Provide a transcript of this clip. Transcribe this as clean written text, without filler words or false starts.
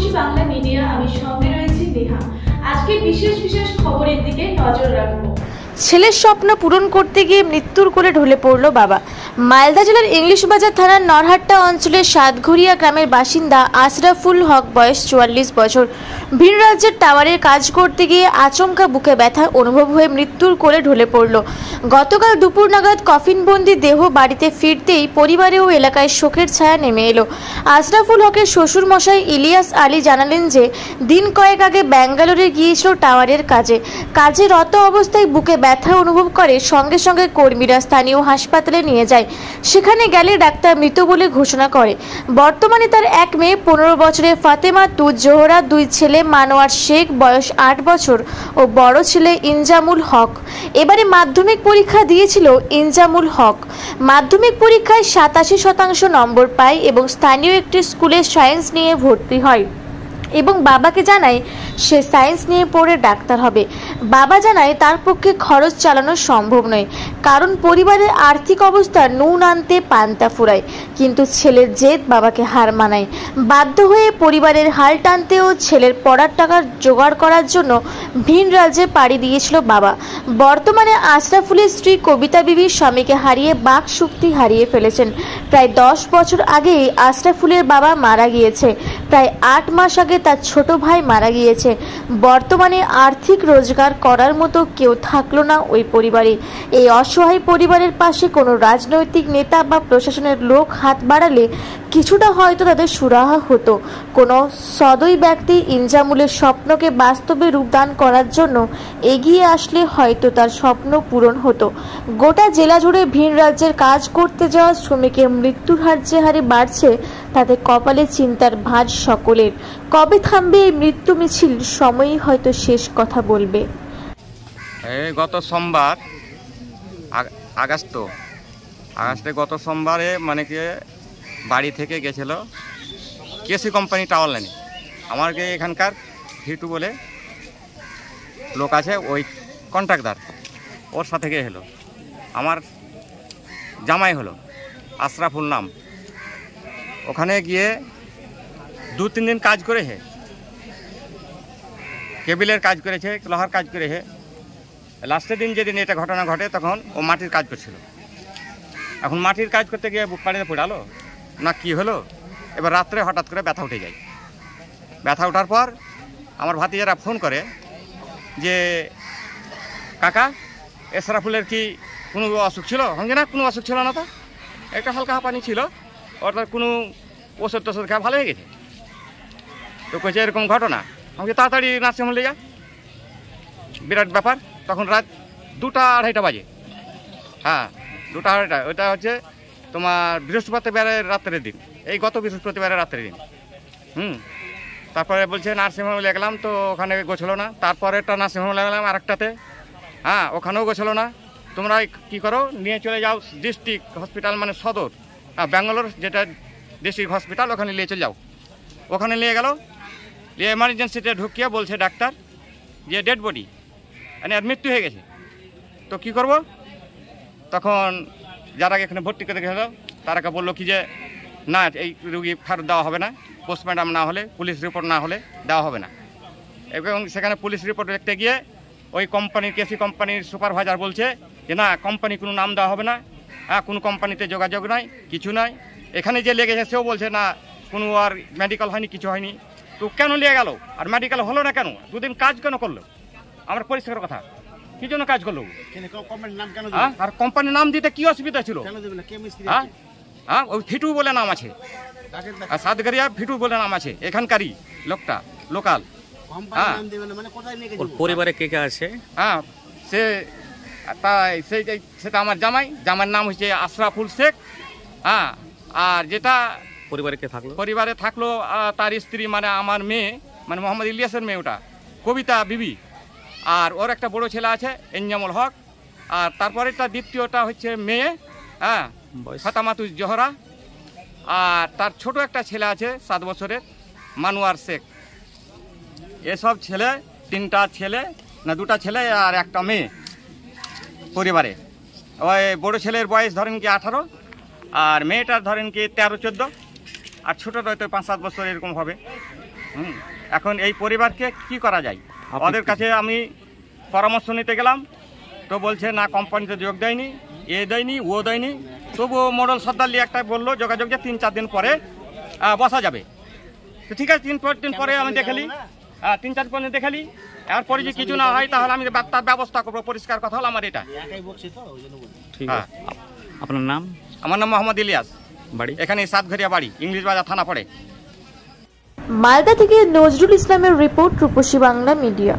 রূপসী Bangla media, আমি সঙ্গে রয়েছি নেহা। আজকে বিশেষ বিশেষ খবরের দিকে নজর রাখবো। ছেলের স্বপ্ন পূরণ করতে গিয়ে মৃত্যুর কোলে ঢলে পড়ল বাবা। মালদা জেলার ইংলিশ বাজার থানার নরহাট্টা অঞ্চলের সাতঘরিয়া গ্রামের বাসিন্দা আশরাফুল হক, বয়স 44 বছর, ভিন রাজ্যের টাওয়ারের কাজ করতে গিয়ে আচমকা বুকে ব্যথা অনুভব হয়ে মৃত্যুর কোলে ঢলে পড়ল। গতকাল দুপুর নাগাদ কফিনবন্দি দেহ বাড়িতে ফিরতেই পরিবারে ও এলাকায় শোকের ছায়া নেমে এলো। আশরাফুল হকের শ্বশুর মশাই ইলিয়াস আলী জানালেন যে দিন কয়েক আগে ব্যাঙ্গালোরে গিয়েছিল টাওয়ারের কাজে রত অবস্থায় বুকে ব্যথা অনুভব করে। সঙ্গে সঙ্গে কর্মীরা স্থানীয় হাসপাতালে নিয়ে যায়। সেখানে গেলে ডাক্তার মৃত বলে ঘোষণা করে। বর্তমানে তার এক মেয়ে 15 বছরের ফাতেমা তুজ জোহরা, 2 ছেলে মানোয়ার শেখ বয়স 8 বছর ও বড় ছেলে ইনজামুল হক। এবারে মাধ্যমিক পরীক্ষা দিয়েছিল ইনজামুল হক। মাধ্যমিক পরীক্ষায় 87% নম্বর পায় এবং স্থানীয় একটি স্কুলে সায়েন্স নিয়ে ভর্তি হয় এবং বাবাকে জানায় সে সায়েন্স নিয়ে পড়ে ডাক্তার হবে। বাবা জানায় তার পক্ষে খরচ চালানো সম্ভব নয়, কারণ পরিবারের আর্থিক অবস্থা নুন আনতে পান্তা ফুরায়। কিন্তু ছেলের জেদ বাবাকে হার মানায়। বাধ্য হয়ে পরিবারের হাল টানতে ও ছেলের পড়ার টাকা জোগাড় করার জন্য ভিন রাজ্যে পাড়ি দিয়েছিল বাবা। বর্তমানে আশরাফুলের স্ত্রী কবিতা বিবি স্বামীকে হারিয়ে বাক শক্তি হারিয়ে ফেলেছেন। প্রায় 10 বছর আগেই আশরাফুলের বাবা মারা গিয়েছে। প্রায় 8 মাস আগে তার ছোট ভাই মারা গিয়েছে। বর্তমানে আর্থিক রোজগার করার মতো কেউ থাকলো না ওই পরিবারে। এই অসহায় পরিবারের পাশে কোনো রাজনৈতিক নেতা বা প্রশাসনের লোক হাত বাড়ালে কিছুটা হয়তো তাদের সুরাহা হতো। কোনো সদয় ব্যক্তি ইনজামুলের স্বপ্নকে বাস্তবে রূপদান করার জন্য এগিয়ে আসলে হয়তো তার স্বপ্ন পূরণ হতো। গোটা জেলা জুড়ে ভিন রাজ্যের কাজ করতে যাওয়া শ্রমিকের মৃত্যুর হার যে হারে বাড়ছে, তাতে কপালে চিন্তার ভাঁজ সকলের। কবে থামবে এই মৃত্যু মিছিল, সময়ই হয়তো শেষ কথা বলবে। গত সোমবার আগস্টে গত সোমবারে মানে কি বাড়ি থেকে গেছিল কেসি কোম্পানি টাওয়ার লাইনে। আমাকে এখানকার ভিটু বলে লোক আছে, ওই কন্ট্রাক্টর, ওর সাথে গিয়ে হলো আমার জামাই হলো আশরাফুল নাম। ওখানে গিয়ে 2-3 দিন কাজ করেছে, কেবিলের কাজ করেছে, লোহার কাজ করেছে। লাস্টের দিন যেদিন এটা ঘটনা ঘটে তখন ও মাটির কাজ করছিল। এখন মাটির কাজ করতে গিয়ে বুক পানিতে পড়ালো না কি হলো, এবার রাত্রে হঠাৎ করে ব্যথা উঠে যায়। ব্যথা ওঠার পর আমার ভাতিজারা ফোন করে যে কাকা আশরাফুলের কি কোনো অসুখ ছিল? হঙ্গে না, কোনো অসুখ ছিল না, তো একটা হালকা হাঁপানি ছিল, অর্থাৎ কোনো ওষুধ টষুধ খাওয়া ভালো হয়ে গেছে। তো কইছে এরকম ঘটনা, আমাকে তাড়াতাড়ি নার্সিংহোমে নিয়ে যা। বিরাট ব্যাপার। তখন রাত 2টা-2:30 বাজে। হ্যাঁ, 2টা-2:30। ওইটা হচ্ছে তোমার বৃহস্পতিবারের রাত্রের দিন, এই গত বৃহস্পতিবারের রাত্রের দিন। তারপরে বলছে নার্সিংহোমে গেলাম, তো ওখানে গোছলো না। তারপরে একটা নার্সিংহোমে গেলাম আরেকটাতে, হ্যাঁ, ওখানেও গোছলো না। তোমরা কি করো, নিয়ে চলে যাও ডিস্ট্রিক্ট হসপিটাল, মানে সদর ব্যাঙ্গালোর যেটা ডিস্ট্রিক্ট হসপিটাল, ওখানে নিয়ে চলে যাও। ওখানে নিয়ে গেল, নিয়ে এমার্জেন্সিতে ঢুকিয়ে বলছে ডাক্তার যে ডেড বডি, মানে আর মৃত্যু হয়ে গেছে। তো কি করব? তখন যারা এখানে ভর্তি করে গেল তারাকে বললো কি যে না, এই রুগী ফেরত দেওয়া হবে না, পোস্টমর্টম না হলে, পুলিশ রিপোর্ট না হলে দেওয়া হবে না। এবং সেখানে পুলিশ রিপোর্ট দেখতে গিয়ে ওই কোম্পানির, কেসি কোম্পানির সুপারভাইজার বলছে যে না, কোম্পানি কোনো নাম দেওয়া হবে না, কোনো কোম্পানিতে যোগাযোগ নাই, কিছু নাই। এখানে যে লেগেছে সেও বলছে না, কোনো আর মেডিকেল হয়নি, কিছু হয়নি। তো কেন নিয়ে গেল? আর মেডিকেল হলো না কেন? 2 দিন কাজ কেন করলো? আমার পরিষ্কার কথা, কি জন্য কাজ করলো? আর কোম্পানির নাম দিতে কি অসুবিধা ছিল? হ্যাঁ, ওই ফিটু বলে নাম আছে, সাতঘরিয়া ফিটু বলে নাম আছে, এখানকারই লোকটা, লোকাল। হ্যাঁ, পরিবারে কে কে আছে? হ্যাঁ, সেটা আমার জামাইয়ের নাম হচ্ছে আশরাফুল শেখ। হ্যাঁ, আর যেটা পরিবারে থাকলো তার স্ত্রী, মানে আমার মেয়ে, মানে মোহাম্মদ ইলিয়াসের মেয়ে, ওটা কবিতা বিবি। আর ওর একটা বড় ছেলে আছে ইনজামুল হক। আর তারপরে দ্বিতীয়টা হচ্ছে মেয়ে, হ্যাঁ, ফাতেমা তুজ জোহরা। আর তার ছোট একটা ছেলে আছে 7 বছরের, মানোয়ার শেখ। এসব ছেলে, 3টা ছেলে না 2টা ছেলে আর একটা মেয়ে পরিবারে। ওই বড় ছেলের বয়স ধরেন কি 18, আর মেয়েটার ধরেন কি 13-14, আর ছোটোটা হয়তো 5-7 বছর এরকম হবে। এখন এই পরিবারকে কি করা যায়? আপনি ওদের কাছে আমি পরামর্শ নিতে গেলাম, তো বলছে না কোম্পানিতে যোগ দেয়নি, এ দেয়নি, ও দেয়নি। তবুও মোড়ল সর্দারলি একটা বললো যোগাযোগ যে 3-4 দিন পরে বসা যাবে। তো ঠিক আছে, 3-4 দিন পরে আমি দেখালি, 3-4 দিন দেখালি। এরপরে যদি কিছু না হয় তাহলে আমি তার ব্যবস্থা করবো। পরিষ্কার কথা হলো আমার এটা। ঠিক হ্যাঁ। আছে। আপনার নাম? আমার নাম মোহাম্মদ ইলিয়াস, বাড়ি? এখানে সাতঘরিয়া বাড়ি, ইংলিশ বাজার থানা পড়ে। মালদা থেকে নজরুল ইসলামের রিপোর্ট, রূপসী বাংলা মিডিয়া।